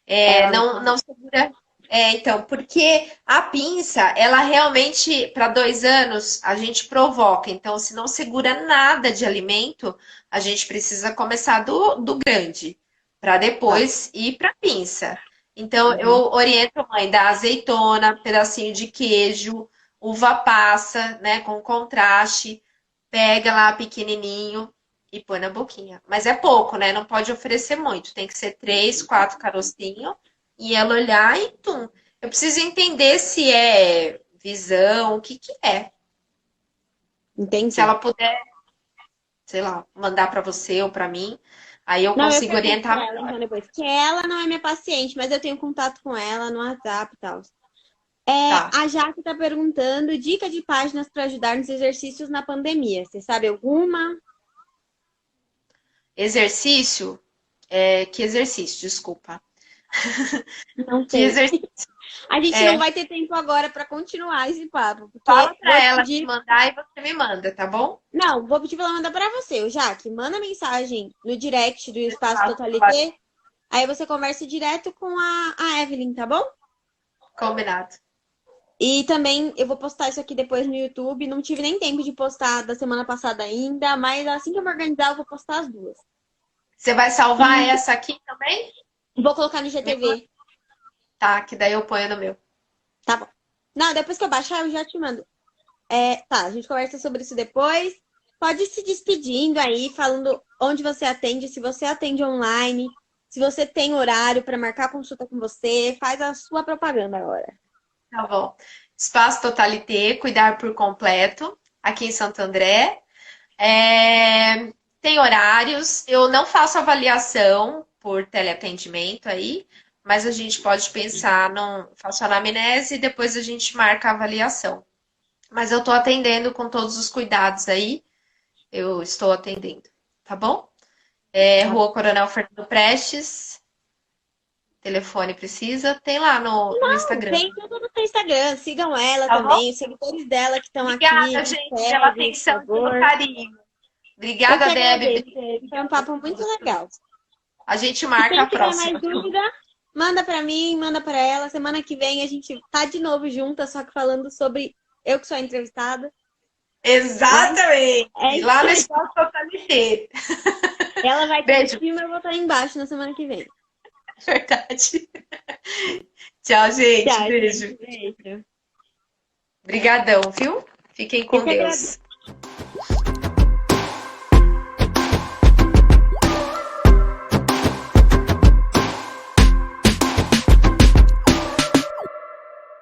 Ela não Não, fala. não segura. Então, porque a pinça, ela realmente, para 2 anos, a gente provoca. Então, se não segura nada de alimento, a gente precisa começar do grande, para Tá. depois ir para a pinça. Então, eu Uhum. oriento a mãe da azeitona, pedacinho de queijo, uva passa, né, com contraste, pega lá pequenininho e põe na boquinha. Mas é pouco, né? Não pode oferecer muito. Tem que ser 3, 4 carocinhos e ela olhar e tum. Eu preciso entender se é visão, o que que é. Se Entendi. ela puder, sei lá, mandar para você ou para mim, aí eu Não, eu consigo pergunto orientar pra ela melhor. então depois. Porque ela não é minha paciente, mas eu tenho contato com ela no WhatsApp e tal. É, Tá. a Jaque tá perguntando dica de páginas para ajudar nos exercícios na pandemia. Você sabe alguma? Exercício? Que exercício? Desculpa. Não Que sei. exercício? A gente não É, vai ter tempo agora para continuar esse papo, fala porque para vou ela te pedir. mandar e você me manda, tá bom? Não, vou pedir pra ela mandar pra você, Jaque. Manda mensagem no direct do Espaço Faço agora. Totalité. Aí você conversa direto com a Evelyn, tá bom? Combinado. E também eu vou postar isso aqui depois no YouTube. Não tive nem tempo de postar da semana passada ainda, mas assim que eu me organizar, eu vou postar as duas. Você vai salvar E essa aqui também? vou colocar no Me manda. GTV, Tá, que daí eu ponho no meu. tá bom? Não, depois que eu baixar, eu já te mando. Tá, a gente conversa sobre isso depois. Pode ir se despedindo aí, falando onde você atende, se você atende online, se você tem horário para marcar consulta com você, faz a sua propaganda agora. Tá bom. Espaço Totalité, cuidar por completo, aqui em Santo André. Tem horários. Eu não faço avaliação por teleatendimento aí, mas a gente pode pensar, não faço anamnese e depois a gente marca a avaliação. Mas eu tô atendendo com todos os cuidados aí. Eu estou atendendo, tá bom? Tá. Rua Coronel Fernando Prestes. Telefone precisa? Tem lá no Instagram. Tem tudo no seu Instagram, sigam ela Tá bom? também, os seguidores dela que estão aqui, Obrigada, me gente, pela seguem, por atenção e pelo favor. carinho. Eu que Obrigada, Deb. agradeço, foi um papo muito legal. A gente E marca a quem tiver mais próxima. dúvida, manda pra mim, manda pra ela. Semana que vem a gente tá de novo juntas, só que falando sobre eu que sou a entrevistada, né? É Exatamente! isso Lá no aí. Espaço Totalité. Ela vai estar em Beijo. cima, eu vou estar embaixo na semana que vem. Verdade. Tchau, gente. Tchau, Beijo. gente. Beijo. Obrigadão, viu? Fiquem Eu com que agradeço. Deus.